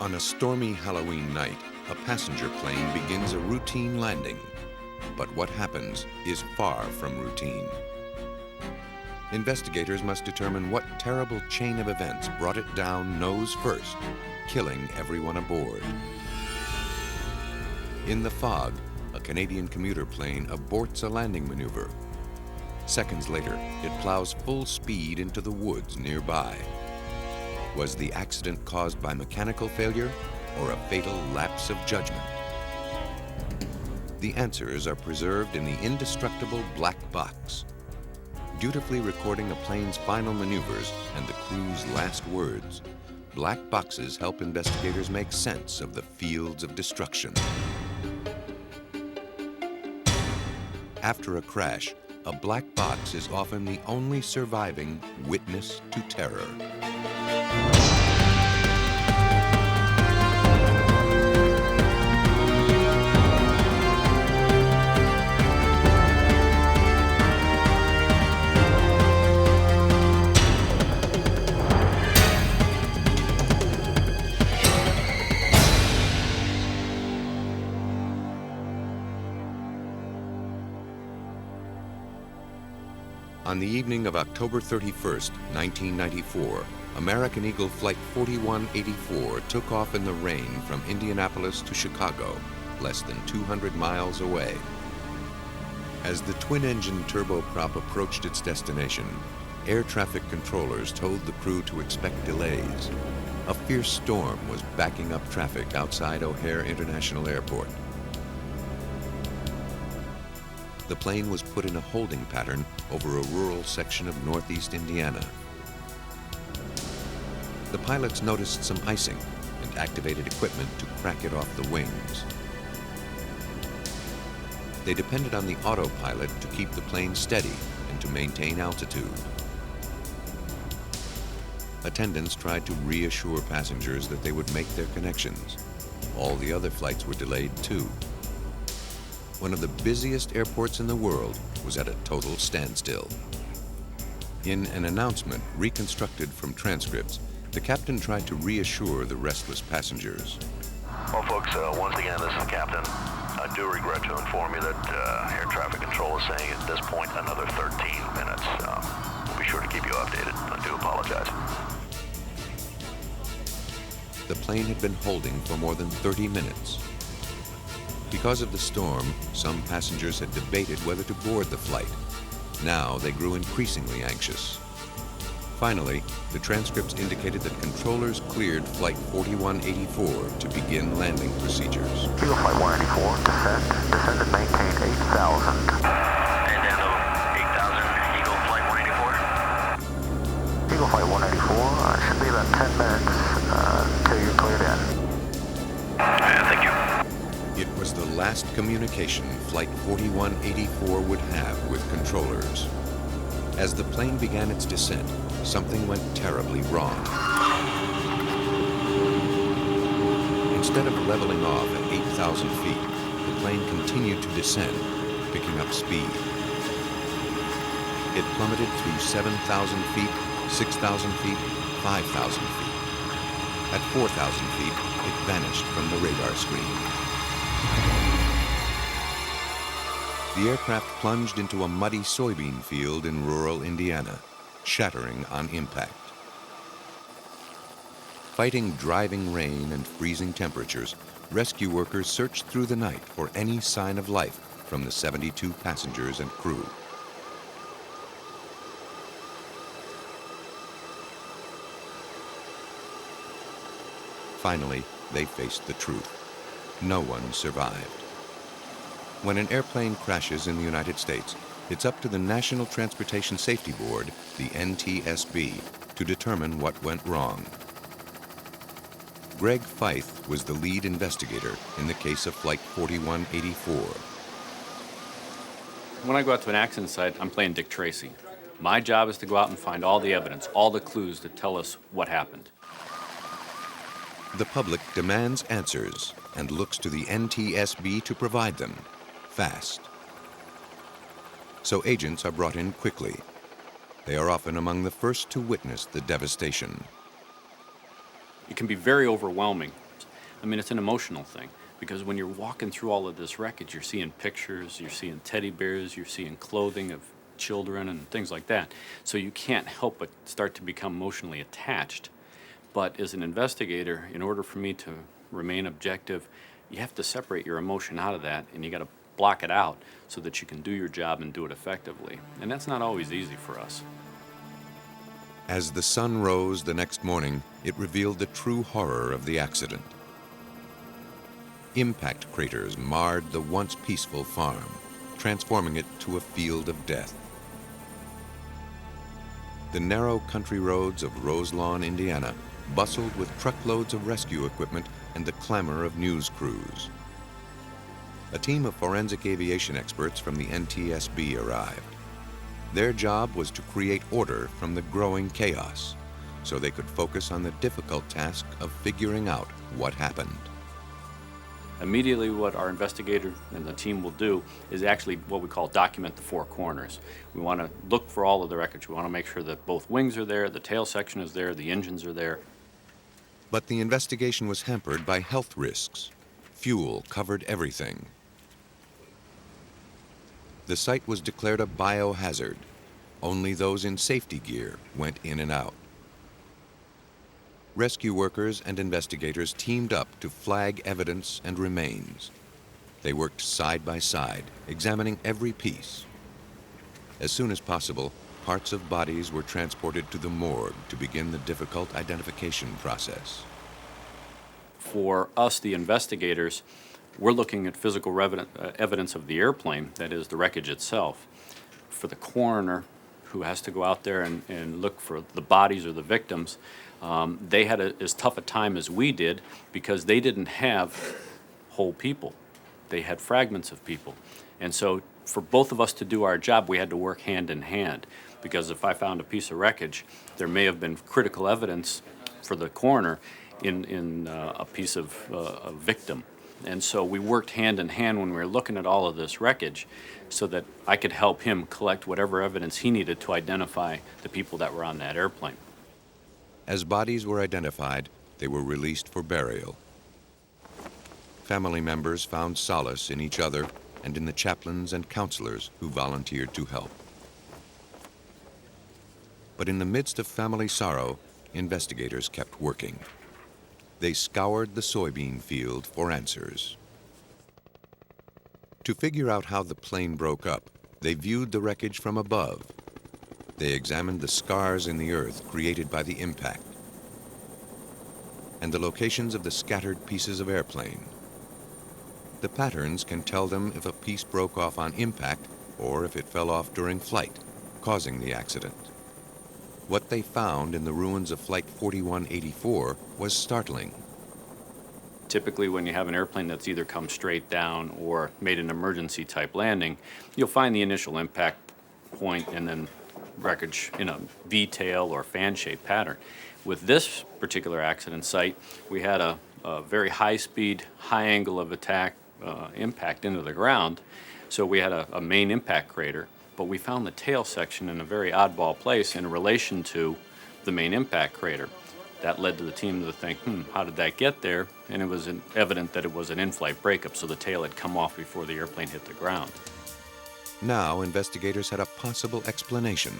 On a stormy Halloween night, a passenger plane begins a routine landing. But what happens is far from routine. Investigators must determine what terrible chain of events brought it down nose first, killing everyone aboard. In the fog, a Canadian commuter plane aborts a landing maneuver. Seconds later, it plows full speed into the woods nearby. Was the accident caused by mechanical failure or a fatal lapse of judgment? The answers are preserved in the indestructible black box, dutifully recording a plane's final maneuvers and the crew's last words. Black boxes help investigators make sense of the fields of destruction. After a crash, a black box is often the only surviving witness to terror. On the evening of October 31st, 1994, American Eagle Flight 4184 took off in the rain from Indianapolis to Chicago, less than 200 miles away. As the twin-engine turboprop approached its destination, air traffic controllers told the crew to expect delays. A fierce storm was backing up traffic outside O'Hare International Airport. The plane was put in a holding pattern over a rural section of northeast Indiana. The pilots noticed some icing and activated equipment to crack it off the wings. They depended on the autopilot to keep the plane steady and to maintain altitude. Attendants tried to reassure passengers that they would make their connections. All the other flights were delayed too. One of the busiest airports in the world was at a total standstill. In an announcement reconstructed from transcripts, the captain tried to reassure the restless passengers. Well, folks, once again, this is the captain. I do regret to inform you that air traffic control is saying at this point another 13 minutes. We'll be sure to keep you updated. I do apologize. The plane had been holding for more than 30 minutes. Because of the storm, some passengers had debated whether to board the flight. Now they grew increasingly anxious. Finally, the transcripts indicated that controllers cleared Flight 4184 to begin landing procedures. Eagle Flight 184, descend and maintain 8,000. And down to 8,000, Eagle Flight 184. Eagle Flight 184, should be about 10 minutes until you're cleared in. Thank you. It was the last communication Flight 4184 would have with controllers. As the plane began its descent, something went terribly wrong. Instead of leveling off at 8,000 feet, the plane continued to descend, picking up speed. It plummeted through 7,000 feet, 6,000 feet, 5,000 feet. At 4,000 feet, it vanished from the radar screen. The aircraft plunged into a muddy soybean field in rural Indiana, shattering on impact. Fighting driving rain and freezing temperatures, rescue workers searched through the night for any sign of life from the 72 passengers and crew. Finally, they faced the truth. No one survived. When an airplane crashes in the United States, it's up to the National Transportation Safety Board, the NTSB, to determine what went wrong. Greg Feith was the lead investigator in the case of Flight 4184. When I go out to an accident site, I'm playing Dick Tracy. My job is to go out and find all the evidence, all the clues that tell us what happened. The public demands answers and looks to the NTSB to provide them, fast. So agents are brought in quickly. They are often among the first to witness the devastation. It can be very overwhelming I mean, it's an emotional thing, because when you're walking through all of this wreckage, you're seeing pictures, you're seeing teddy bears, you're seeing clothing of children and things like that. So you can't help but start to become emotionally attached. But as an investigator, in order for me to remain objective, you have to separate your emotion out of that, and you got to block it out so that you can do your job and do it effectively. And that's not always easy for us. As the sun rose the next morning, it revealed the true horror of the accident. Impact craters marred the once peaceful farm, transforming it to a field of death. The narrow country roads of Roselon, Indiana, bustled with truckloads of rescue equipment and the clamor of news crews. A team of forensic aviation experts from the NTSB arrived. Their job was to create order from the growing chaos, so they could focus on the difficult task of figuring out what happened. Immediately what our investigator and the team will do is actually what we call document the four corners. We want to look for all of the wreckage. We want to make sure that both wings are there, the tail section is there, the engines are there. But the investigation was hampered by health risks. Fuel covered everything. The site was declared a biohazard. Only those in safety gear went in and out. Rescue workers and investigators teamed up to flag evidence and remains. They worked side by side, examining every piece. As soon as possible, parts of bodies were transported to the morgue to begin the difficult identification process. For us, the investigators, we're looking at physical evidence of the airplane, that is, the wreckage itself. For the coroner, who has to go out there and look for the bodies or the victims, they had as tough a time as we did because they didn't have whole people. They had fragments of people. And so for both of us to do our job, we had to work hand in hand, because if I found a piece of wreckage, there may have been critical evidence for the coroner in a piece of a victim. And so we worked hand in hand when we were looking at all of this wreckage so that I could help him collect whatever evidence he needed to identify the people that were on that airplane. As bodies were identified, they were released for burial. Family members found solace in each other and in the chaplains and counselors who volunteered to help. But in the midst of family sorrow, investigators kept working. They scoured the soybean field for answers. To figure out how the plane broke up, they viewed the wreckage from above. They examined the scars in the earth created by the impact and the locations of the scattered pieces of airplane. The patterns can tell them if a piece broke off on impact or if it fell off during flight, causing the accident. What they found in the ruins of Flight 4184 was startling. Typically, when you have an airplane that's either come straight down or made an emergency type landing, you'll find the initial impact point and then wreckage in a V-tail or fan-shaped pattern. With this particular accident site, we had a very high-speed, high angle of attack impact into the ground, so we had a main impact crater. But we found the tail section in a very oddball place in relation to the main impact crater. That led to the team to think, how did that get there? And it was evident that it was an in-flight breakup, so the tail had come off before the airplane hit the ground. Now investigators had a possible explanation.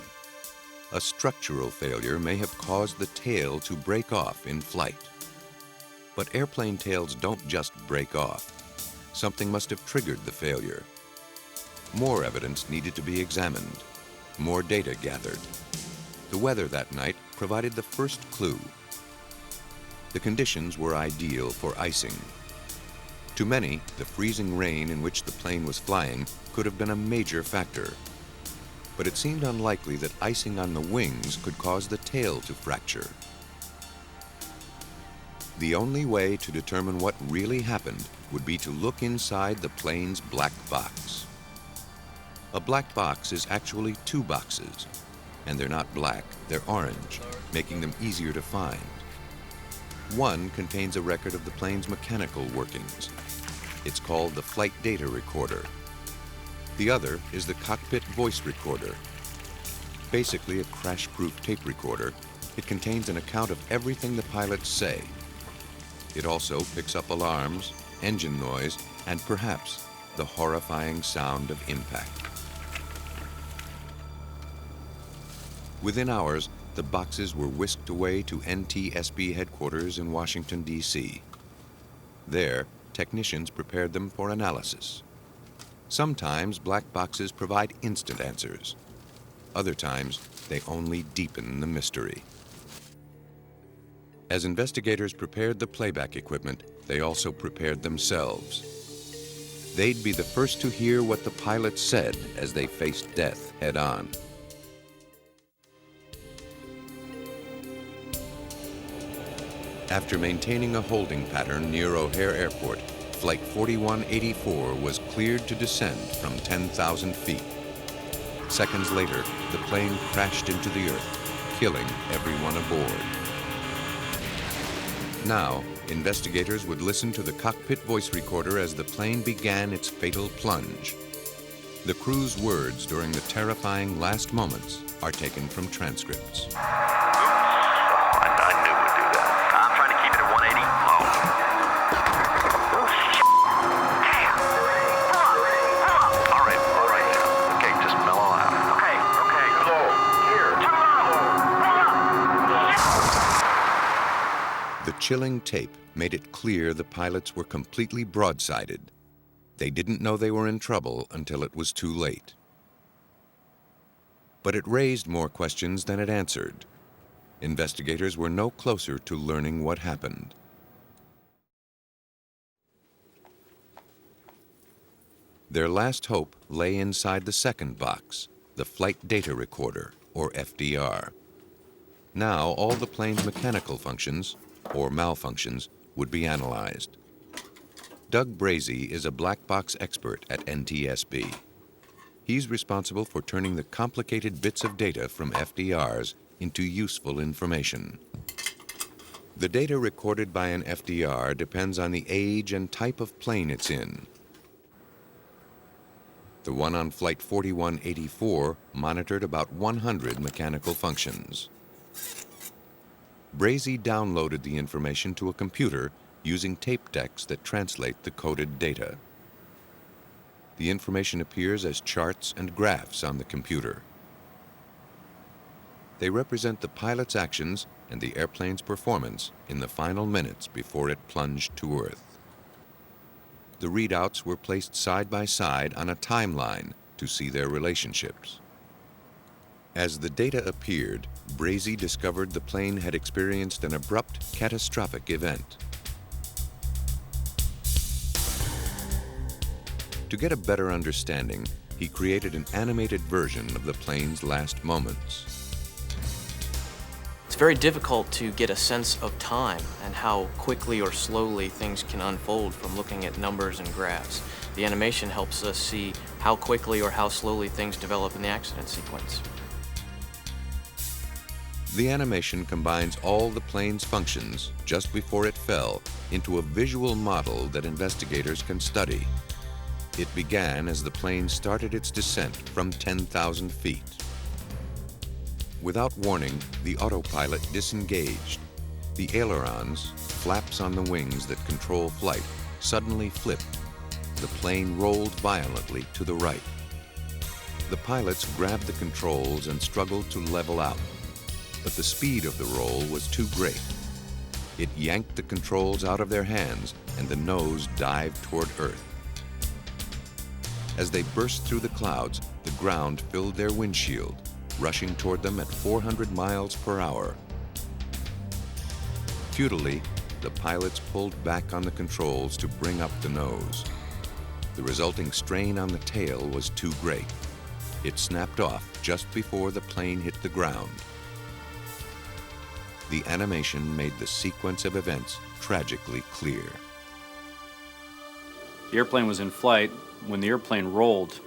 A structural failure may have caused the tail to break off in flight. But airplane tails don't just break off. Something must have triggered the failure. More evidence needed to be examined, more data gathered. The weather that night provided the first clue. The conditions were ideal for icing. To many, the freezing rain in which the plane was flying could have been a major factor. But it seemed unlikely that icing on the wings could cause the tail to fracture. The only way to determine what really happened would be to look inside the plane's black box. A black box is actually two boxes, and they're not black, they're orange, making them easier to find. One contains a record of the plane's mechanical workings. It's called the flight data recorder. The other is the cockpit voice recorder. Basically a crash-proof tape recorder, it contains an account of everything the pilots say. It also picks up alarms, engine noise, and perhaps the horrifying sound of impact. Within hours, the boxes were whisked away to NTSB headquarters in Washington, D.C. There, technicians prepared them for analysis. Sometimes black boxes provide instant answers. Other times, they only deepen the mystery. As investigators prepared the playback equipment, they also prepared themselves. They'd be the first to hear what the pilots said as they faced death head-on. After maintaining a holding pattern near O'Hare Airport, Flight 4184 was cleared to descend from 10,000 feet. Seconds later, the plane crashed into the earth, killing everyone aboard. Now, investigators would listen to the cockpit voice recorder as the plane began its fatal plunge. The crew's words during the terrifying last moments are taken from transcripts. I knew we'd do that. I'm trying to keep it at 180. Oh, shit. Damn. All right. Okay, just mellow out. Okay. Low. Here. Too low. The chilling tape made it clear the pilots were completely broadsided. They didn't know they were in trouble until it was too late. But it raised more questions than it answered. Investigators were no closer to learning what happened. Their last hope lay inside the second box, the flight data recorder, or FDR. Now all the plane's mechanical functions, or malfunctions, would be analyzed. Doug Brazy is a black box expert at NTSB. He's responsible for turning the complicated bits of data from FDRs into useful information. The data recorded by an FDR depends on the age and type of plane it's in. The one on Flight 4184 monitored about 100 mechanical functions. Brazy downloaded the information to a computer using tape decks that translate the coded data. The information appears as charts and graphs on the computer. They represent the pilot's actions and the airplane's performance in the final minutes before it plunged to Earth. The readouts were placed side by side on a timeline to see their relationships. As the data appeared, Brazy discovered the plane had experienced an abrupt, catastrophic event. To get a better understanding, he created an animated version of the plane's last moments. It's very difficult to get a sense of time and how quickly or slowly things can unfold from looking at numbers and graphs. The animation helps us see how quickly or how slowly things develop in the accident sequence. The animation combines all the plane's functions just before it fell into a visual model that investigators can study. It began as the plane started its descent from 10,000 feet. Without warning, the autopilot disengaged. The ailerons, flaps on the wings that control flight, suddenly flipped. The plane rolled violently to the right. The pilots grabbed the controls and struggled to level out, but the speed of the roll was too great. It yanked the controls out of their hands, and the nose dived toward Earth. As they burst through the clouds, the ground filled their windshield, rushing toward them at 400 miles per hour. Futilely, the pilots pulled back on the controls to bring up the nose. The resulting strain on the tail was too great. It snapped off just before the plane hit the ground. The animation made the sequence of events tragically clear. The airplane was in flight. When the airplane rolled,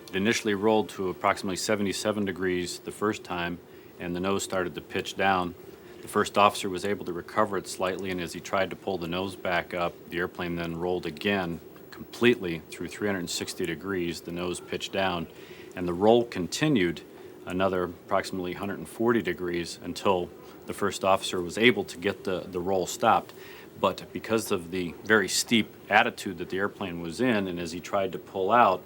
it initially rolled to approximately 77 degrees the first time, and the nose started to pitch down. The first officer was able to recover it slightly, and as he tried to pull the nose back up, the airplane then rolled again completely through 360 degrees. The nose pitched down, and the roll continued another approximately 140 degrees until the first officer was able to get the roll stopped. But because of the very steep attitude that the airplane was in, and as he tried to pull out,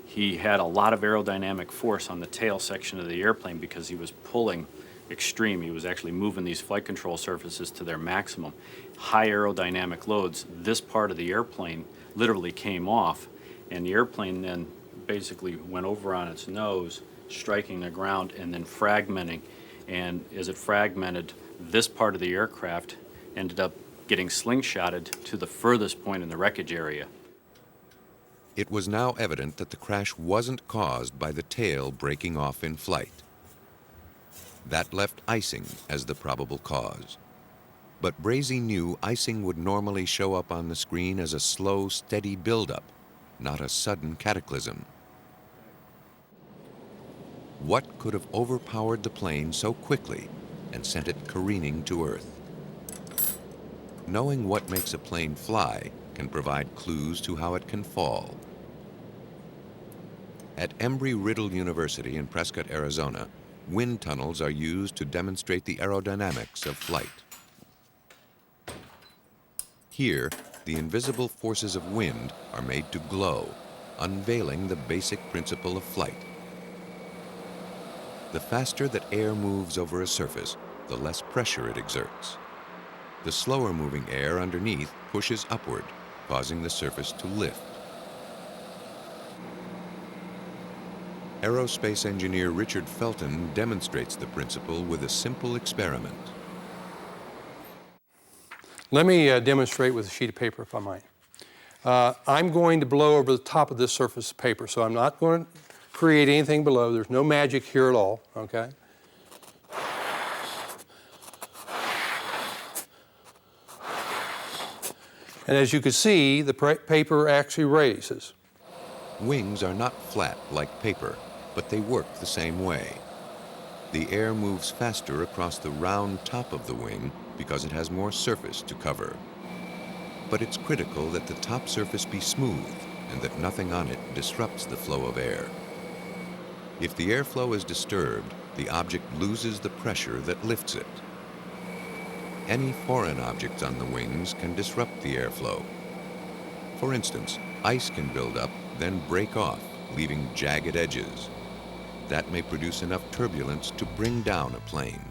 he had a lot of aerodynamic force on the tail section of the airplane because he was pulling extreme. He was actually moving these flight control surfaces to their maximum. High aerodynamic loads, this part of the airplane literally came off, and the airplane then basically went over on its nose, striking the ground and then fragmenting. And as it fragmented, this part of the aircraft ended up getting slingshotted to the furthest point in the wreckage area. It was now evident that the crash wasn't caused by the tail breaking off in flight. That left icing as the probable cause. But Brazy knew icing would normally show up on the screen as a slow, steady buildup, not a sudden cataclysm. What could have overpowered the plane so quickly and sent it careening to Earth? Knowing what makes a plane fly can provide clues to how it can fall. At Embry-Riddle University in Prescott, Arizona, wind tunnels are used to demonstrate the aerodynamics of flight. Here, the invisible forces of wind are made to glow, unveiling the basic principle of flight. The faster that air moves over a surface, the less pressure it exerts. The slower moving air underneath pushes upward, causing the surface to lift. Aerospace engineer Richard Felton demonstrates the principle with a simple experiment. Let me demonstrate with a sheet of paper, if I might. I'm going to blow over the top of this surface of paper, so I'm not going to create anything below. There's no magic here at all, okay? And as you can see, the paper actually raises. Wings are not flat like paper, but they work the same way. The air moves faster across the round top of the wing because it has more surface to cover. But it's critical that the top surface be smooth and that nothing on it disrupts the flow of air. If the airflow is disturbed, the object loses the pressure that lifts it. Any foreign objects on the wings can disrupt the airflow. For instance, ice can build up, then break off, leaving jagged edges. That may produce enough turbulence to bring down a plane.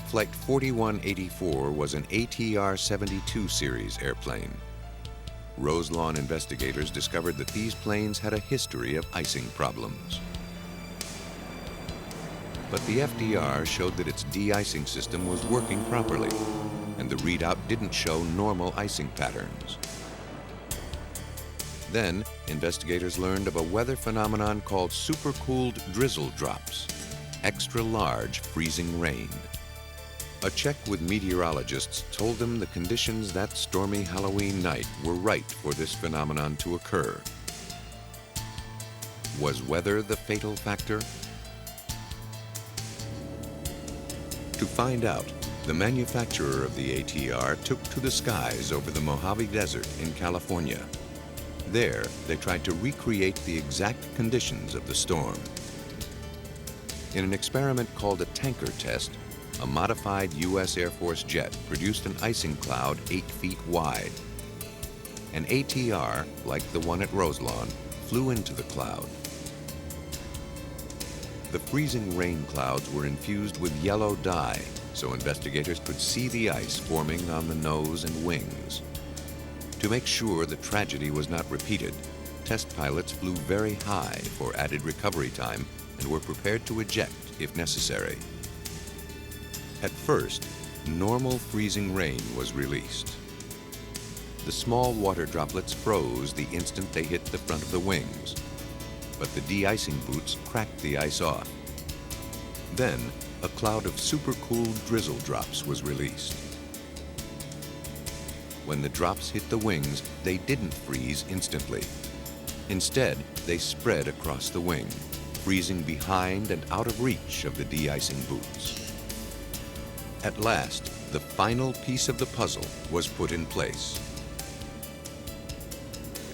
Flight 4184 was an ATR-72 series airplane. Roselon investigators discovered that these planes had a history of icing problems. But the FDR showed that its de-icing system was working properly, and the readout didn't show normal icing patterns. Then, investigators learned of a weather phenomenon called supercooled drizzle drops, extra large freezing rain. A check with meteorologists told them the conditions that stormy Halloween night were right for this phenomenon to occur. Was weather the fatal factor? To find out, the manufacturer of the ATR took to the skies over the Mojave Desert in California. There, they tried to recreate the exact conditions of the storm. In an experiment called a tanker test, a modified U.S. Air Force jet produced an icing cloud 8 feet wide. An ATR, like the one at Roselon, flew into the cloud. The freezing rain clouds were infused with yellow dye, so investigators could see the ice forming on the nose and wings. To make sure the tragedy was not repeated, test pilots flew very high for added recovery time and were prepared to eject if necessary. At first, normal freezing rain was released. The small water droplets froze the instant they hit the front of the wings, but the de-icing boots cracked the ice off. Then, a cloud of supercooled drizzle drops was released. When the drops hit the wings, they didn't freeze instantly. Instead, they spread across the wing, freezing behind and out of reach of the de-icing boots. At last, the final piece of the puzzle was put in place.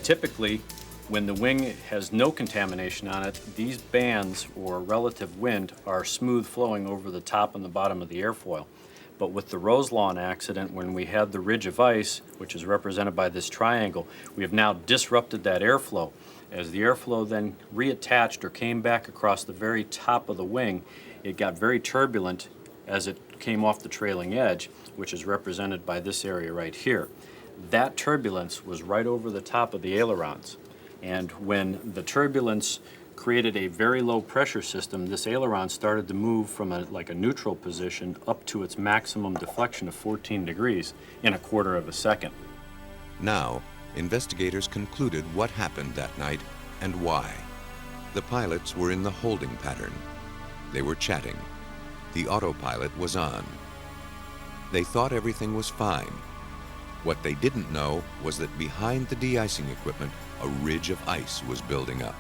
Typically, when the wing has no contamination on it, these bands or relative wind are smooth flowing over the top and the bottom of the airfoil. But with the Roselon accident, when we had the ridge of ice, which is represented by this triangle, we have now disrupted that airflow. As the airflow then reattached or came back across the very top of the wing, it got very turbulent as it came off the trailing edge, which is represented by this area right here. That turbulence was right over the top of the ailerons. And when the turbulence created a very low pressure system, this aileron started to move from like a neutral position up to its maximum deflection of 14 degrees in a quarter of a second. Now, investigators concluded what happened that night and why. The pilots were in the holding pattern. They were chatting. The autopilot was on. They thought everything was fine. What they didn't know was that behind the de-icing equipment, a ridge of ice was building up.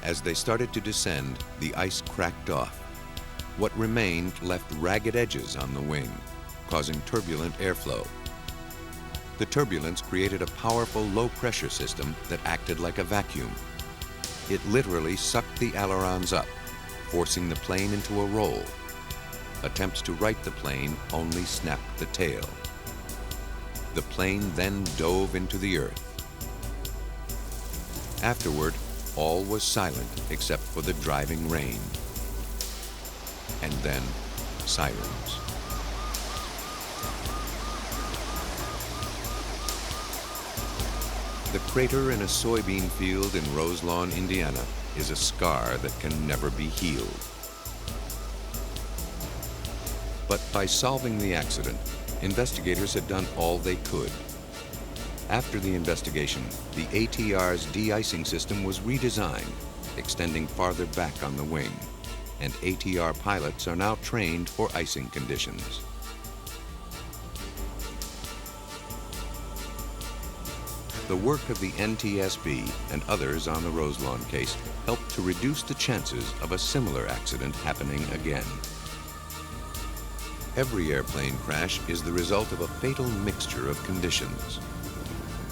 As they started to descend, the ice cracked off. What remained left ragged edges on the wing, causing turbulent airflow. The turbulence created a powerful low-pressure system that acted like a vacuum. It literally sucked the ailerons up, forcing the plane into a roll. Attempts to right the plane only snapped the tail. The plane then dove into the earth. Afterward, all was silent except for the driving rain. And then, sirens. The crater in a soybean field in Roselon, Indiana, is a scar that can never be healed. But by solving the accident, investigators had done all they could. After the investigation, the ATR's de-icing system was redesigned, extending farther back on the wing, and ATR pilots are now trained for icing conditions. The work of the NTSB and others on the Roselon case helped to reduce the chances of a similar accident happening again. Every airplane crash is the result of a fatal mixture of conditions.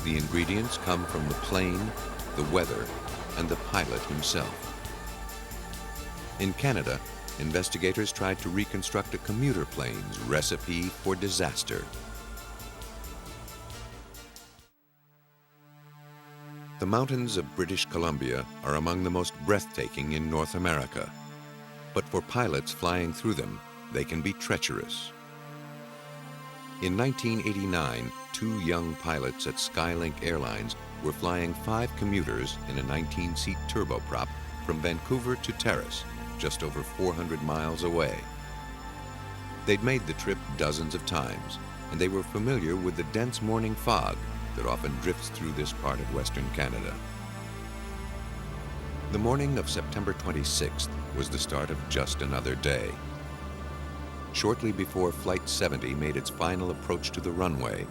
The ingredients come from the plane, the weather, and the pilot himself. In Canada, investigators tried to reconstruct a commuter plane's recipe for disaster. The mountains of British Columbia are among the most breathtaking in North America. But for pilots flying through them, they can be treacherous. In 1989, 2 young pilots at Skylink Airlines were flying 5 commuters in a 19-seat turboprop from Vancouver to Terrace, just over 400 miles away. They'd made the trip dozens of times, and they were familiar with the dense morning fog that often drifts through this part of Western Canada. The morning of September 26th was the start of just another day. Shortly before Flight 70 made its final approach to the runway,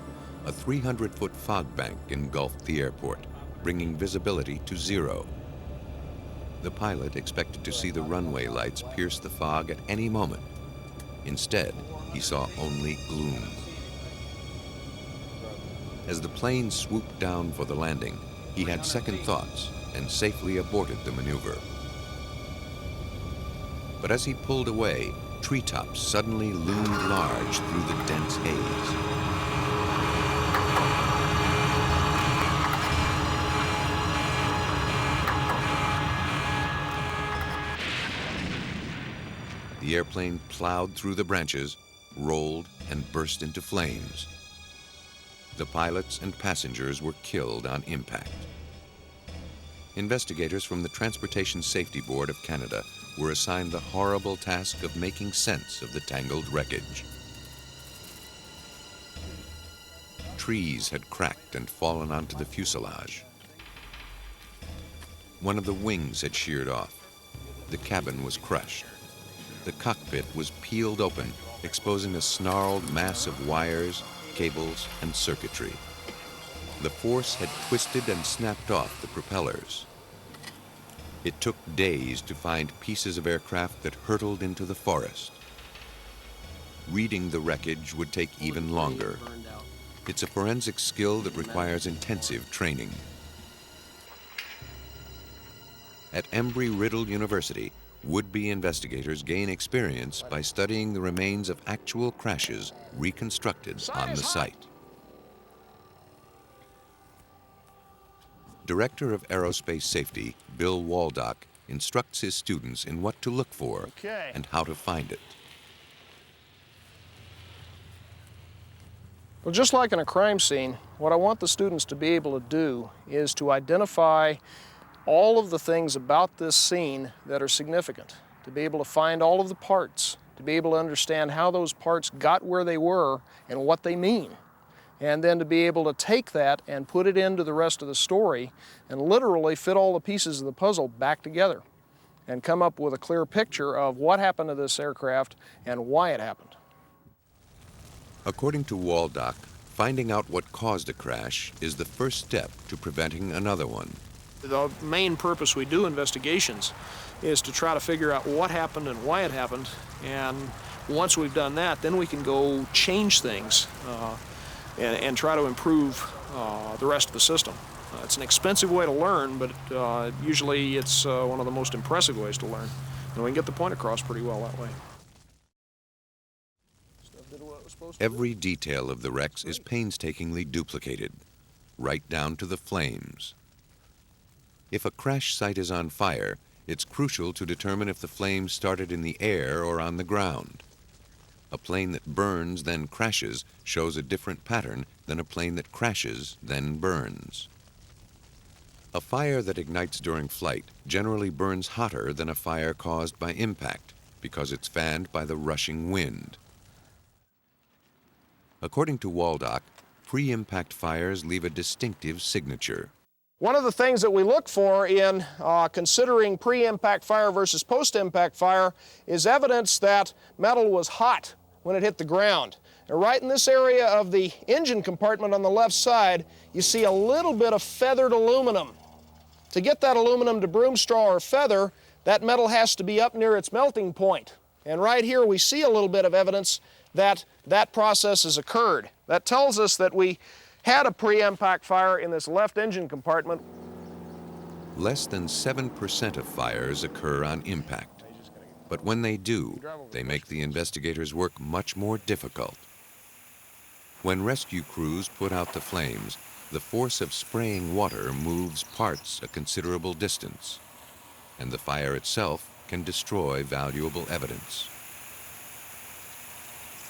a 300-foot fog bank engulfed the airport, bringing visibility to 0. The pilot expected to see the runway lights pierce the fog at any moment. Instead, he saw only gloom. As the plane swooped down for the landing, he had second thoughts and safely aborted the maneuver. But as he pulled away, treetops suddenly loomed large through the dense haze. The airplane plowed through the branches, rolled, and burst into flames. The pilots and passengers were killed on impact. Investigators from the Transportation Safety Board of Canada were assigned the horrible task of making sense of the tangled wreckage. Trees had cracked and fallen onto the fuselage. One of the wings had sheared off. The cabin was crushed. The cockpit was peeled open, exposing a snarled mass of wires, cables, and circuitry. The force had twisted and snapped off the propellers. It took days to find pieces of aircraft that hurtled into the forest. Reading the wreckage would take even longer. It's a forensic skill that requires intensive training. At Embry-Riddle University, would-be investigators gain experience by studying the remains of actual crashes reconstructed on the site. Director of Aerospace Safety, Bill Waldock, instructs his students in what to look for and how to find it. Well, just like in a crime scene, what I want the students to be able to do is to identify all of the things about this scene that are significant, to be able to find all of the parts, to be able to understand how those parts got where they were and what they mean, and then to be able to take that and put it into the rest of the story and literally fit all the pieces of the puzzle back together and come up with a clear picture of what happened to this aircraft and why it happened. According to Waldock, finding out what caused a crash is the first step to preventing another one. The main purpose we do investigations is to try to figure out what happened and why it happened, and once we've done that, then we can go change things and try to improve the rest of the system. It's an expensive way to learn, but usually it's one of the most impressive ways to learn, and we can get the point across pretty well that way. Every detail of the wrecks is painstakingly duplicated, right down to the flames. If a crash site is on fire, it's crucial to determine if the flames started in the air or on the ground. A plane that burns then crashes shows a different pattern than a plane that crashes then burns. A fire that ignites during flight generally burns hotter than a fire caused by impact because it's fanned by the rushing wind. According to Waldock, pre-impact fires leave a distinctive signature. One of the things that we look for in considering pre-impact fire versus post-impact fire is evidence that metal was hot when it hit the ground. And right in this area of the engine compartment on the left side, you see a little bit of feathered aluminum. To get that aluminum to broom straw or feather, that metal has to be up near its melting point. And right here we see a little bit of evidence that that process has occurred. That tells us that we had a pre-impact fire in this left engine compartment. Less than 7% of fires occur on impact. But when they do, they make the investigators' work much more difficult. When rescue crews put out the flames, the force of spraying water moves parts a considerable distance, and the fire itself can destroy valuable evidence.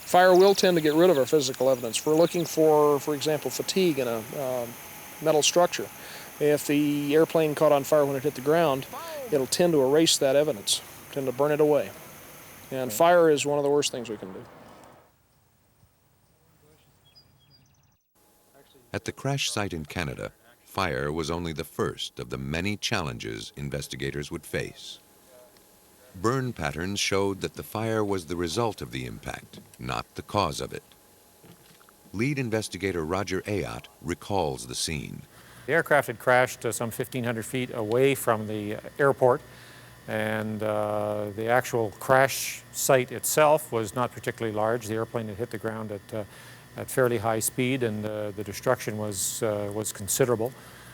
Fire will tend to get rid of our physical evidence. We're looking for example, fatigue in a metal structure. If the airplane caught on fire when it hit the ground, it'll tend to erase that evidence, tend to burn it away. And fire is one of the worst things we can do. At the crash site in Canada, fire was only the first of the many challenges investigators would face. Burn patterns showed that the fire was the result of the impact, not the cause of it. Lead investigator Roger Aayot recalls the scene. The aircraft had crashed some 1,500 feet away from the airport, and the actual crash site itself was not particularly large. The airplane had hit the ground at fairly high speed, and the destruction was considerable.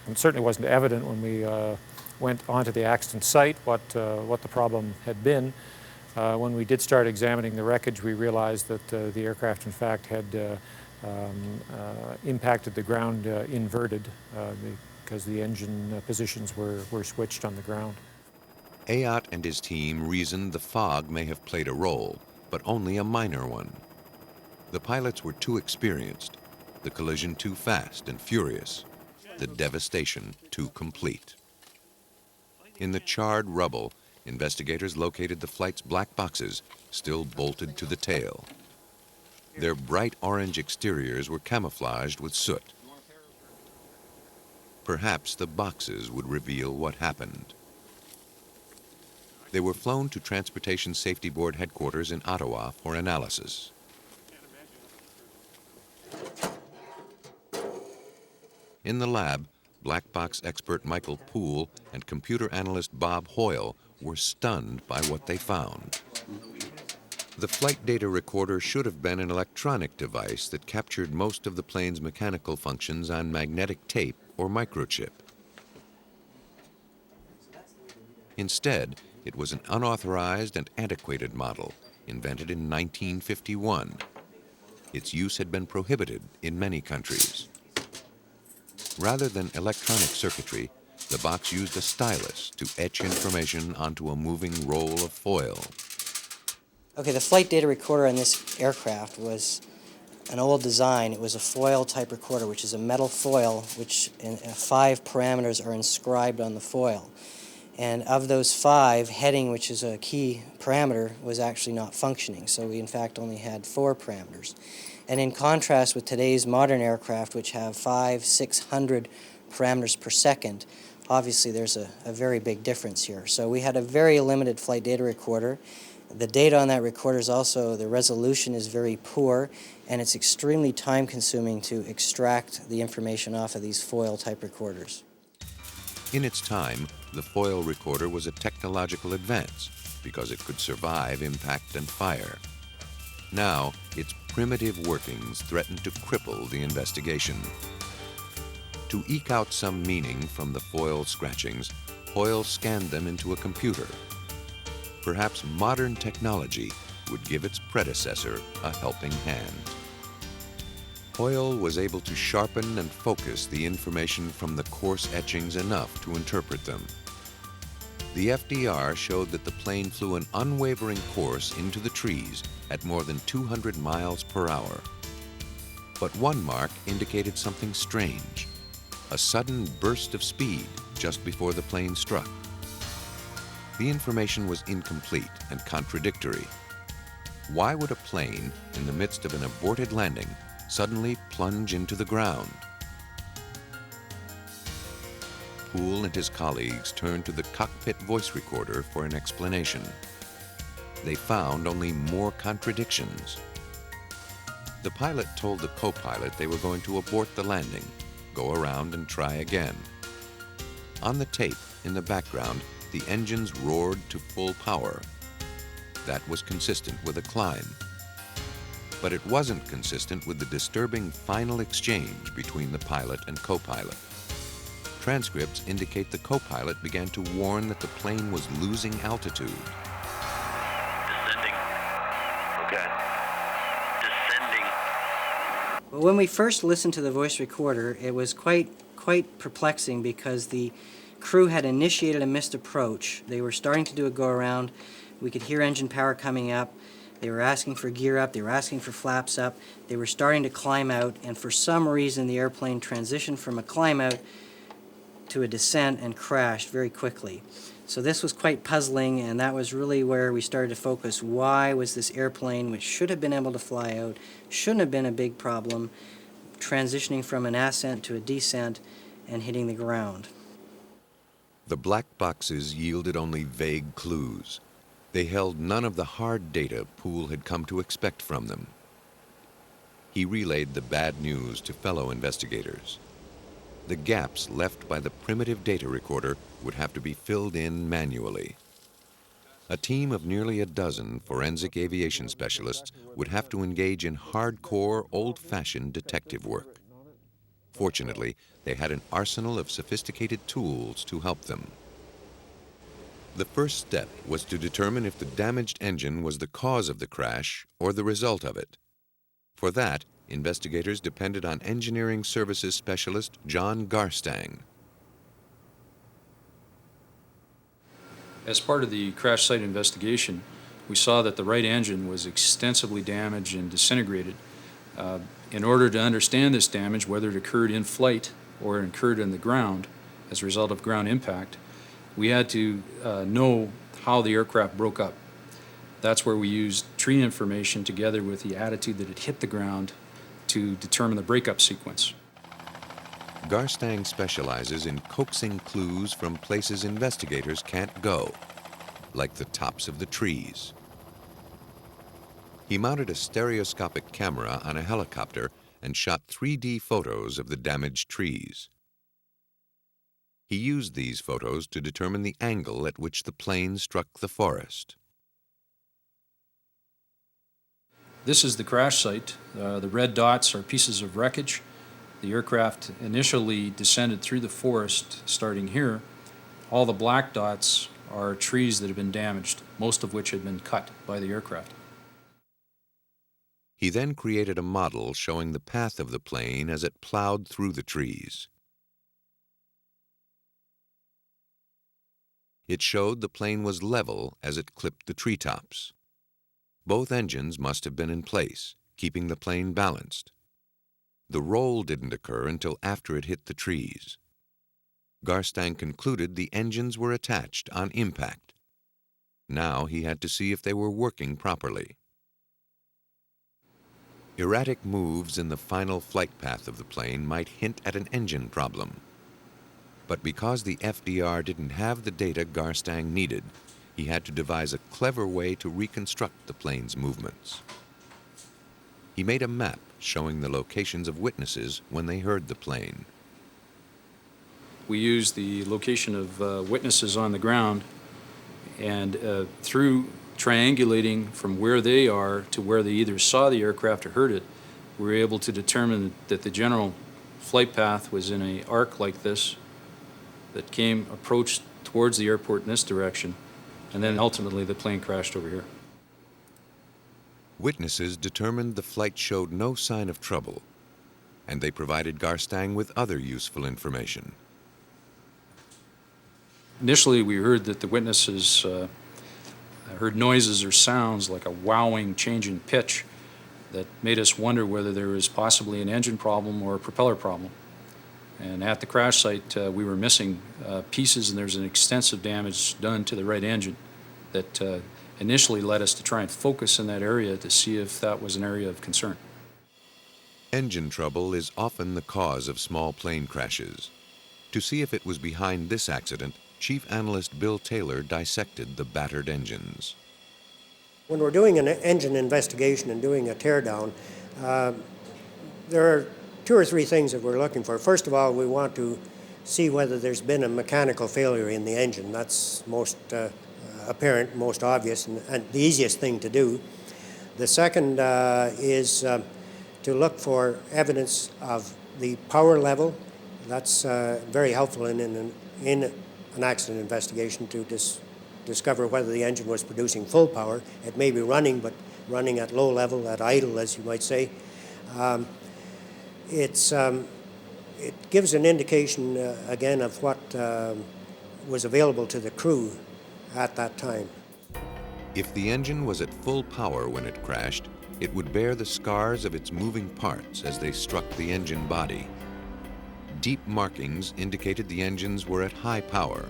It certainly wasn't evident when we went onto the accident site what the problem had been. When we did start examining the wreckage, we realized that the aircraft, in fact, had impacted the ground inverted because the engine positions were switched on the ground. Aayot and his team reasoned the fog may have played a role, but only a minor one. The pilots were too experienced, the collision too fast and furious, the devastation too complete. In the charred rubble, investigators located the flight's black boxes, still bolted to the tail. Their bright orange exteriors were camouflaged with soot. Perhaps the boxes would reveal what happened. They were flown to Transportation Safety Board headquarters in Ottawa for analysis. In the lab, black box expert Michael Poole and computer analyst Bob Hoyle were stunned by what they found. The flight data recorder should have been an electronic device that captured most of the plane's mechanical functions on magnetic tape or microchip. Instead, It was an unauthorized and antiquated model, invented in 1951. Its use had been prohibited in many countries. Rather than electronic circuitry, the box used a stylus to etch information onto a moving roll of foil. Okay, the flight data recorder on this aircraft was an old design. It was a foil type recorder, which is a metal foil, which 5 parameters are inscribed on the foil. And of those 5, heading, which is a key parameter, was actually not functioning. So we in fact only had 4 parameters. And in contrast with today's modern aircraft, which have 500, 600 parameters per second, obviously there's a very big difference here. So we had a very limited flight data recorder. The data on that recorder is also, the resolution is very poor, and it's extremely time-consuming to extract the information off of these foil-type recorders. In its time, the foil recorder was a technological advance because it could survive impact and fire. Now, its primitive workings threatened to cripple the investigation. To eke out some meaning from the foil scratchings, Hoyle scanned them into a computer. Perhaps modern technology would give its predecessor a helping hand. Hoyle was able to sharpen and focus the information from the coarse etchings enough to interpret them. The FDR showed that the plane flew an unwavering course into the trees at more than 200 miles per hour. But one mark indicated something strange, a sudden burst of speed just before the plane struck. The information was incomplete and contradictory. Why would a plane, in the midst of an aborted landing, suddenly plunge into the ground? Poole and his colleagues turned to the cockpit voice recorder for an explanation. They found only more contradictions. The pilot told the co-pilot they were going to abort the landing, go around and try again. On the tape, in the background, the engines roared to full power. That was consistent with a climb. But it wasn't consistent with the disturbing final exchange between the pilot and co-pilot. Transcripts indicate the co-pilot began to warn that the plane was losing altitude. Descending. Okay. Descending. Well, when we first listened to the voice recorder, it was quite perplexing because the crew had initiated a missed approach. They were starting to do a go-around. We could hear engine power coming up. They were asking for gear up. They were asking for flaps up. They were starting to climb out, and for some reason the airplane transitioned from a climb out to a descent and crashed very quickly. So this was quite puzzling, and that was really where we started to focus. Why was this airplane, which should have been able to fly out, shouldn't have been a big problem, transitioning from an ascent to a descent and hitting the ground? The black boxes yielded only vague clues. They held none of the hard data Poole had come to expect from them. He relayed the bad news to fellow investigators. The gaps left by the primitive data recorder would have to be filled in manually. A team of nearly a dozen forensic aviation specialists would have to engage in hardcore, old-fashioned detective work. Fortunately, they had an arsenal of sophisticated tools to help them. The first step was to determine if the damaged engine was the cause of the crash or the result of it. For that, investigators depended on engineering services specialist John Garstang. As part of the crash site investigation, we saw that the right engine was extensively damaged and disintegrated. In order to understand this damage, whether it occurred in flight or it occurred in the ground as a result of ground impact, we had to know how the aircraft broke up. That's where we used tree information together with the attitude that it hit the ground to determine the breakup sequence. Garstang specializes in coaxing clues from places investigators can't go, like the tops of the trees. He mounted a stereoscopic camera on a helicopter and shot 3D photos of the damaged trees. He used these photos to determine the angle at which the plane struck the forest. This is the crash site. The red dots are pieces of wreckage. The aircraft initially descended through the forest starting here. All the black dots are trees that have been damaged, most of which had been cut by the aircraft. He then created a model showing the path of the plane as it plowed through the trees. It showed the plane was level as it clipped the treetops. Both engines must have been in place, keeping the plane balanced. The roll didn't occur until after it hit the trees. Garstang concluded the engines were attached on impact. Now he had to see if they were working properly. Erratic moves in the final flight path of the plane might hint at an engine problem. But because the FDR didn't have the data Garstang needed, he had to devise a clever way to reconstruct the plane's movements. He made a map showing the locations of witnesses when they heard the plane. We used the location of witnesses on the ground, and through triangulating from where they are to where they either saw the aircraft or heard it, we were able to determine that the general flight path was in an arc like this that approached towards the airport in this direction, and then ultimately the plane crashed over here. Witnesses determined the flight showed no sign of trouble, and they provided Garstang with other useful information. Initially, we heard that the witnesses heard noises or sounds like a wowing change in pitch that made us wonder whether there was possibly an engine problem or a propeller problem. And at the crash site, we were missing pieces, and there's an extensive damage done to the right engine that initially led us to try and focus in that area to see if that was an area of concern. Engine trouble is often the cause of small plane crashes. To see if it was behind this accident, Chief Analyst Bill Taylor dissected the battered engines. When we're doing an engine investigation and doing a teardown, there are 2 or 3 things that we're looking for. First of all, we want to see whether there's been a mechanical failure in the engine. That's most apparent, most obvious, and the easiest thing to do. The second is to look for evidence of the power level. That's very helpful in an accident investigation to discover whether the engine was producing full power. It may be running, but running at low level, at idle, as you might say. It gives an indication, again, of what was available to the crew at that time. If the engine was at full power when it crashed, it would bear the scars of its moving parts as they struck the engine body. Deep markings indicated the engines were at high power.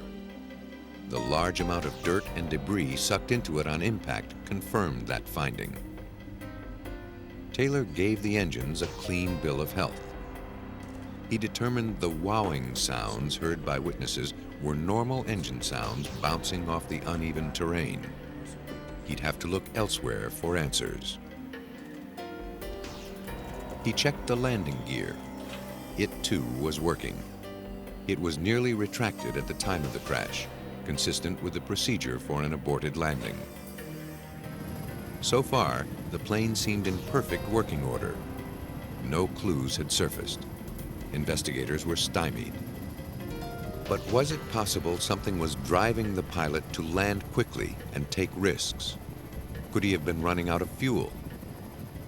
The large amount of dirt and debris sucked into it on impact confirmed that finding. Taylor gave the engines a clean bill of health. He determined the wowing sounds heard by witnesses were normal engine sounds bouncing off the uneven terrain. He'd have to look elsewhere for answers. He checked the landing gear. It too was working. It was nearly retracted at the time of the crash, consistent with the procedure for an aborted landing. So far, the plane seemed in perfect working order. No clues had surfaced. Investigators were stymied. But was it possible something was driving the pilot to land quickly and take risks? Could he have been running out of fuel?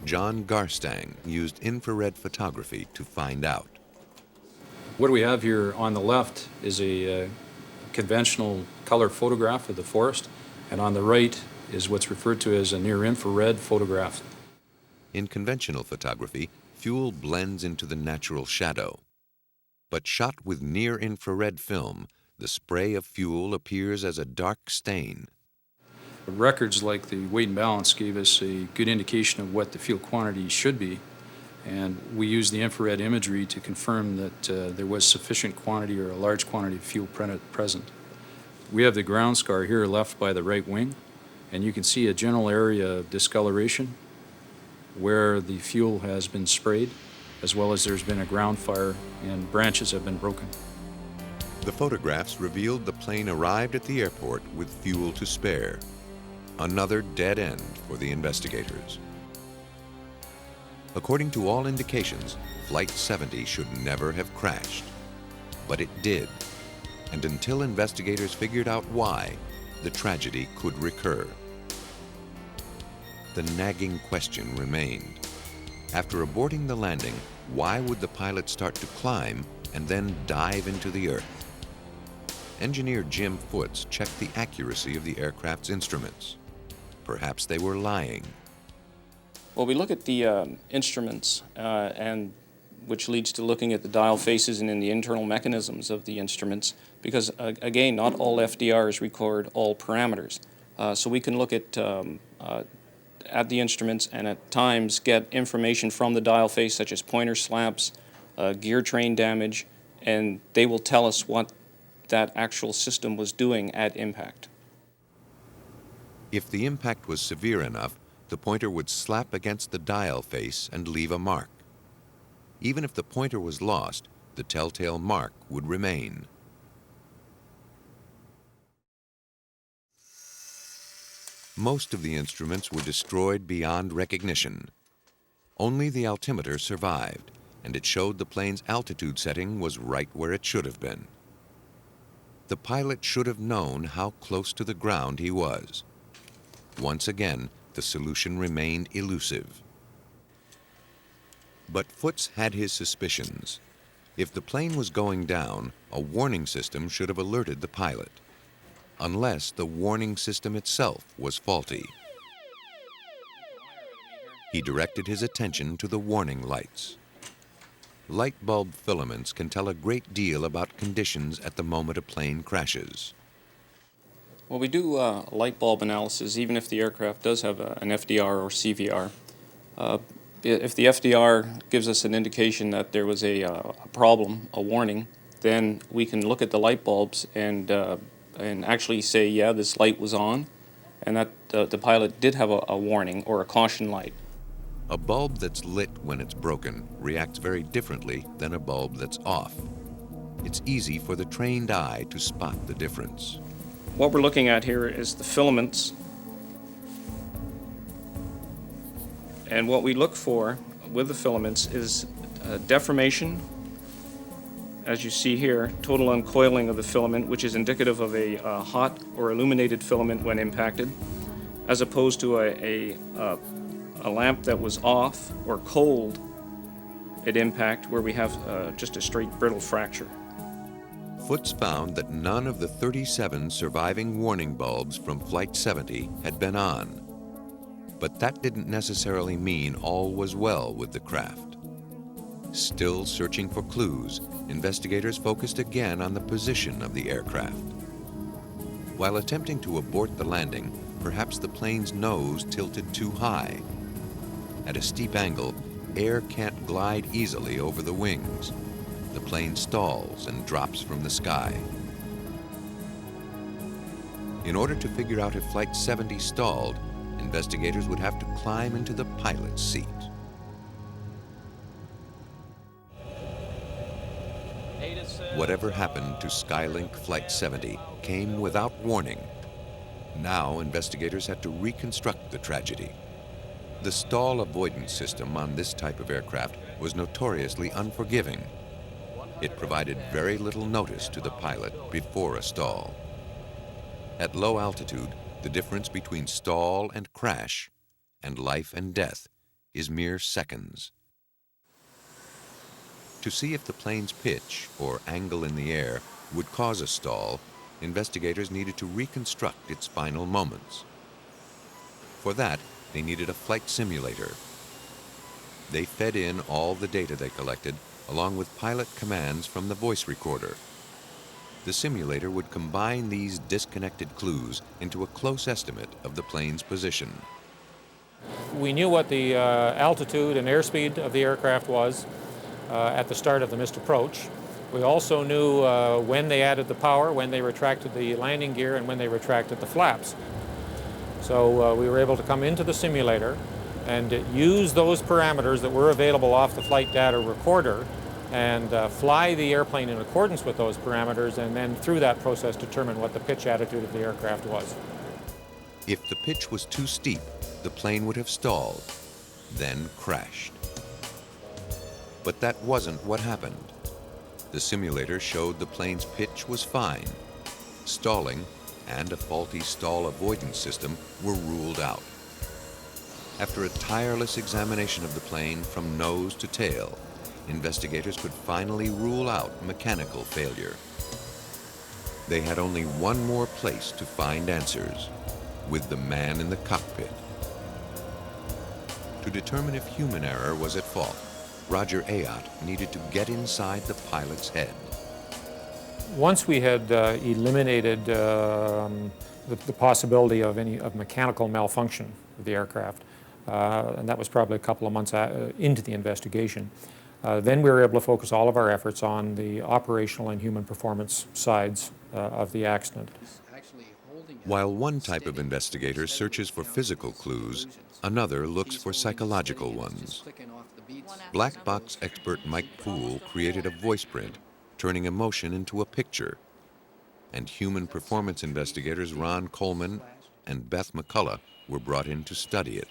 John Garstang used infrared photography to find out. What we have here on the left is a conventional color photograph of the forest, and on the right is what's referred to as a near-infrared photograph. In conventional photography, fuel blends into the natural shadow. But shot with near-infrared film, the spray of fuel appears as a dark stain. Records like the weight and balance gave us a good indication of what the fuel quantity should be, and we used the infrared imagery to confirm that there was sufficient quantity or a large quantity of fuel present. We have the ground scar here left by the right wing, and you can see a general area of discoloration where the fuel has been sprayed, as well as there's been a ground fire and branches have been broken. The photographs revealed the plane arrived at the airport with fuel to spare. Another dead end for the investigators. According to all indications, Flight 70 should never have crashed. But it did. And until investigators figured out why, the tragedy could recur. The nagging question remained. After aborting the landing, why would the pilot start to climb and then dive into the earth? Engineer Jim Foots checked the accuracy of the aircraft's instruments. Perhaps they were lying. Well, we look at the instruments, and which leads to looking at the dial faces and in the internal mechanisms of the instruments, because again, not all FDRs record all parameters. So we can look at the instruments and at times get information from the dial face, such as pointer slaps, gear train damage, and they will tell us what that actual system was doing at impact. If the impact was severe enough, the pointer would slap against the dial face and leave a mark. Even if the pointer was lost, the telltale mark would remain. Most of the instruments were destroyed beyond recognition. Only the altimeter survived, and it showed the plane's altitude setting was right where it should have been. The pilot should have known how close to the ground he was. Once again, the solution remained elusive. But Foots had his suspicions. If the plane was going down, a warning system should have alerted the pilot, unless the warning system itself was faulty. He directed his attention to the warning lights. Light bulb filaments can tell a great deal about conditions at the moment a plane crashes. Well, we do light bulb analysis, even if the aircraft does have an FDR or CVR. If the FDR gives us an indication that there was a problem, a warning, then we can look at the light bulbs and actually say, yeah, this light was on, and that the pilot did have a warning or a caution light. A bulb that's lit when it's broken reacts very differently than a bulb that's off. It's easy for the trained eye to spot the difference. What we're looking at here is the filaments. And what we look for with the filaments is deformation, as you see here, total uncoiling of the filament, which is indicative of a hot or illuminated filament when impacted, as opposed to a lamp that was off or cold at impact, where we have just a straight brittle fracture. Foots found that none of the 37 surviving warning bulbs from Flight 70 had been on. But that didn't necessarily mean all was well with the craft. Still searching for clues, investigators focused again on the position of the aircraft. While attempting to abort the landing, perhaps the plane's nose tilted too high. At a steep angle, air can't glide easily over the wings. The plane stalls and drops from the sky. In order to figure out if Flight 70 stalled, investigators would have to climb into the pilot's seat. Whatever happened to Skylink Flight 70 came without warning. Now investigators had to reconstruct the tragedy. The stall avoidance system on this type of aircraft was notoriously unforgiving. It provided very little notice to the pilot before a stall. At low altitude, the difference between stall and crash, and life and death, is mere seconds. To see if the plane's pitch, or angle in the air, would cause a stall, investigators needed to reconstruct its final moments. For that, they needed a flight simulator. They fed in all the data they collected, along with pilot commands from the voice recorder. The simulator would combine these disconnected clues into a close estimate of the plane's position. We knew what the altitude and airspeed of the aircraft was at the start of the missed approach. We also knew when they added the power, when they retracted the landing gear, and when they retracted the flaps. So we were able to come into the simulator and use those parameters that were available off the flight data recorder and fly the airplane in accordance with those parameters, and then through that process determine what the pitch attitude of the aircraft was. If the pitch was too steep, the plane would have stalled, then crashed. But that wasn't what happened. The simulator showed the plane's pitch was fine. Stalling, and a faulty stall avoidance system were ruled out. After a tireless examination of the plane from nose to tail, investigators could finally rule out mechanical failure. They had only one more place to find answers, with the man in the cockpit. To determine if human error was at fault, Roger Aayot needed to get inside the pilot's head. Once we had eliminated the possibility of mechanical malfunction of the aircraft, and that was probably a couple of months into the investigation, then we were able to focus all of our efforts on the operational and human performance sides of the accident. While one type of investigator searches for physical clues, another looks for psychological ones. Black box expert Mike Poole created a voice print, turning emotion into a picture. And human performance investigators Ron Coleman and Beth McCulla were brought in to study it.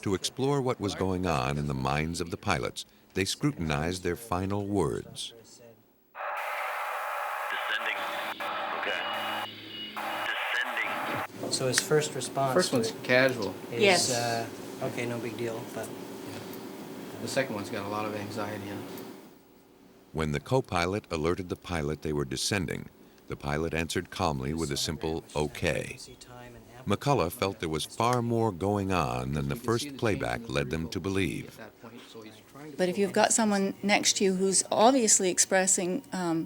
To explore what was going on in the minds of the pilots, they scrutinized their final words. Descending. Okay. Descending. So his first response First one's casual. is, Yes. Okay, no big deal, but The second one's got a lot of anxiety in it. When the co-pilot alerted the pilot they were descending, the pilot answered calmly with a simple okay. McCulla felt there was far more going on than the first playback led them to believe. But if you've got someone next to you who's obviously expressing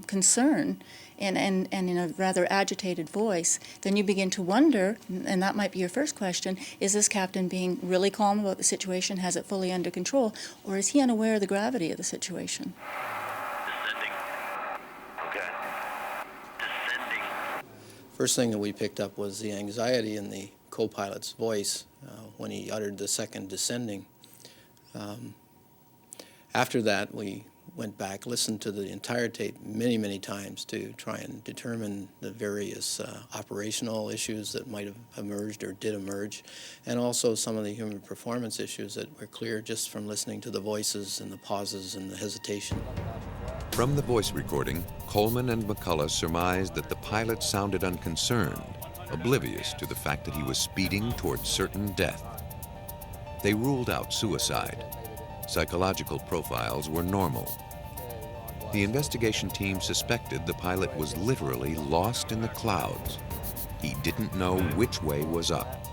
concern and in a rather agitated voice, then you begin to wonder, and that might be your first question, is this captain being really calm about the situation, has it fully under control, or is he unaware of the gravity of the situation? Descending. Okay. Descending. First thing that we picked up was the anxiety in the co-pilot's voice when he uttered the second descending. After that, we went back, listened to the entire tape many, many times to try and determine the various operational issues that might have emerged or did emerge, and also some of the human performance issues that were clear just from listening to the voices and the pauses and the hesitation. From the voice recording, Coleman and McCulla surmised that the pilot sounded unconcerned, oblivious to the fact that he was speeding towards certain death. They ruled out suicide. Psychological profiles were normal. The investigation team suspected the pilot was literally lost in the clouds. He didn't know which way was up.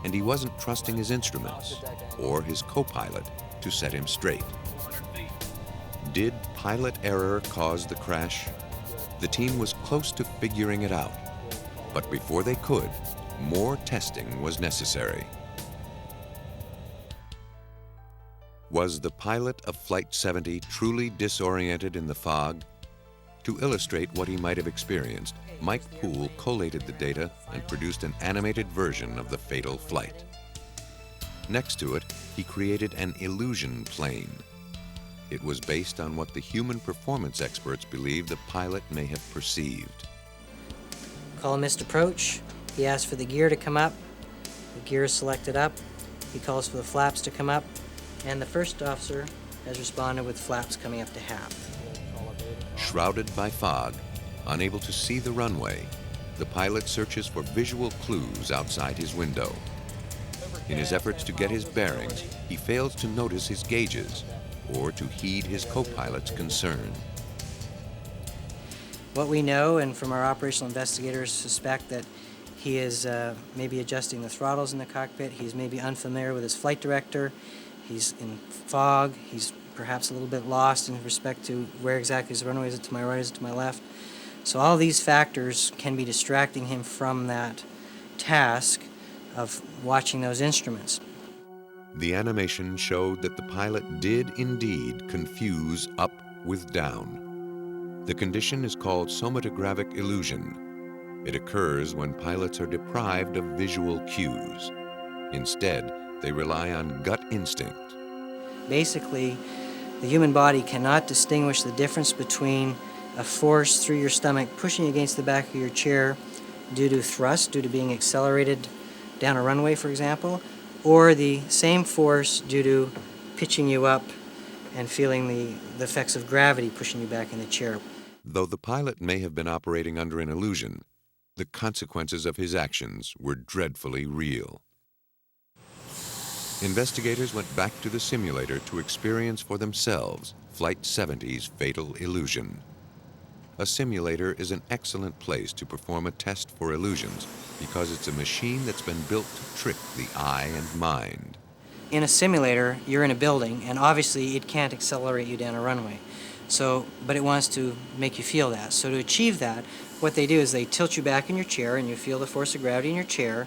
And he wasn't trusting his instruments or his co-pilot to set him straight. Did pilot error cause the crash? The team was close to figuring it out. But before they could, more testing was necessary. Was the pilot of Flight 70 truly disoriented in the fog? To illustrate what he might have experienced, Mike Poole collated the data and produced an animated version of the fatal flight. Next to it, he created an illusion plane. It was based on what the human performance experts believe the pilot may have perceived. columnist approach, he asks for the gear to come up, the gear is selected up, he calls for the flaps to come up, and the first officer has responded with flaps coming up to half. Shrouded by fog, unable to see the runway, the pilot searches for visual clues outside his window. In his efforts to get his bearings, he fails to notice his gauges or to heed his co-pilot's concern. What we know, and from our operational investigators suspect that he is maybe adjusting the throttles in the cockpit, he's maybe unfamiliar with his flight director, he's in fog, he's perhaps a little bit lost in respect to where exactly is the runway, is it to my right, is it to my left? So all these factors can be distracting him from that task of watching those instruments. The animation showed that the pilot did indeed confuse up with down. The condition is called somatographic illusion. It occurs when pilots are deprived of visual cues. Instead, they rely on gut instinct. Basically, the human body cannot distinguish the difference between a force through your stomach pushing against the back of your chair due to thrust, due to being accelerated down a runway, for example, or the same force due to pitching you up and feeling the effects of gravity pushing you back in the chair. Though the pilot may have been operating under an illusion, the consequences of his actions were dreadfully real. Investigators went back to the simulator to experience for themselves Flight 70's fatal illusion. A simulator is an excellent place to perform a test for illusions because it's a machine that's been built to trick the eye and mind. In a simulator, you're in a building, and obviously it can't accelerate you down a runway. But it wants to make you feel that. So to achieve that, what they do is they tilt you back in your chair, and you feel the force of gravity in your chair,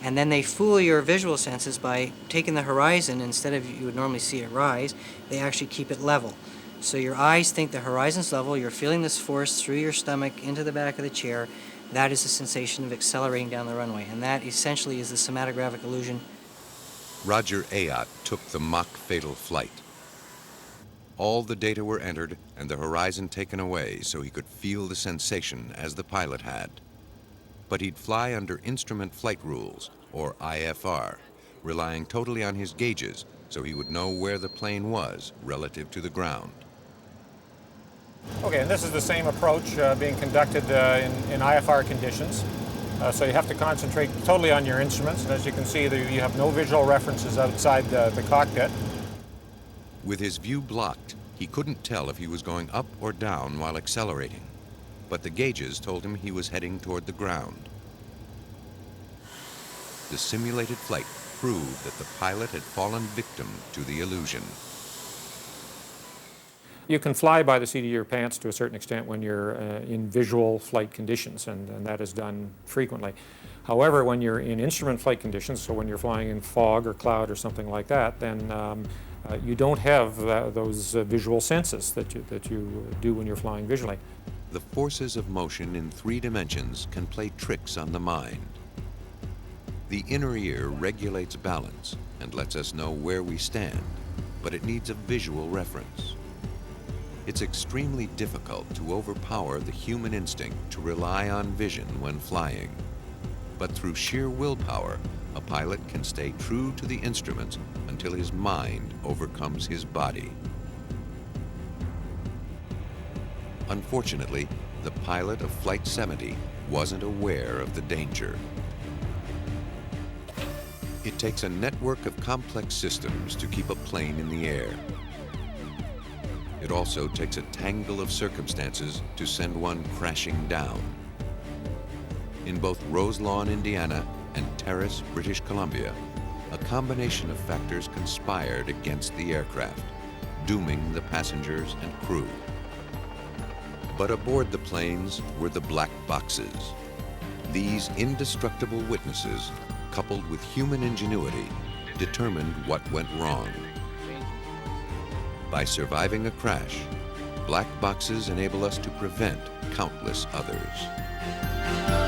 and then they fool your visual senses by taking the horizon. Instead of you would normally see it rise, they actually keep it level. So your eyes think the horizon's level, you're feeling this force through your stomach into the back of the chair. That is the sensation of accelerating down the runway, and that essentially is the somatographic illusion. Roger Aayot took the mock fatal flight. All the data were entered and the horizon taken away so he could feel the sensation as the pilot had. But he'd fly under instrument flight rules, or IFR, relying totally on his gauges so he would know where the plane was relative to the ground. Okay, and this is the same approach being conducted in IFR conditions. So you have to concentrate totally on your instruments, and as you can see, you have no visual references outside the cockpit. With his view blocked, he couldn't tell if he was going up or down while accelerating, but the gauges told him he was heading toward the ground. The simulated flight proved that the pilot had fallen victim to the illusion. You can fly by the seat of your pants to a certain extent when you're in visual flight conditions, and that is done frequently. However, when you're in instrument flight conditions, so when you're flying in fog or cloud or something like that, then you don't have those visual senses that you do when you're flying visually. The forces of motion in 3 dimensions can play tricks on the mind. The inner ear regulates balance and lets us know where we stand, but it needs a visual reference. It's extremely difficult to overpower the human instinct to rely on vision when flying. But through sheer willpower, a pilot can stay true to the instruments until his mind overcomes his body. Unfortunately, the pilot of Flight 70 wasn't aware of the danger. It takes a network of complex systems to keep a plane in the air. It also takes a tangle of circumstances to send one crashing down. In both Roselon, Indiana, and Terrace, British Columbia, a combination of factors conspired against the aircraft, dooming the passengers and crew. But aboard the planes were the black boxes. These indestructible witnesses, coupled with human ingenuity, determined what went wrong. By surviving a crash, black boxes enable us to prevent countless others.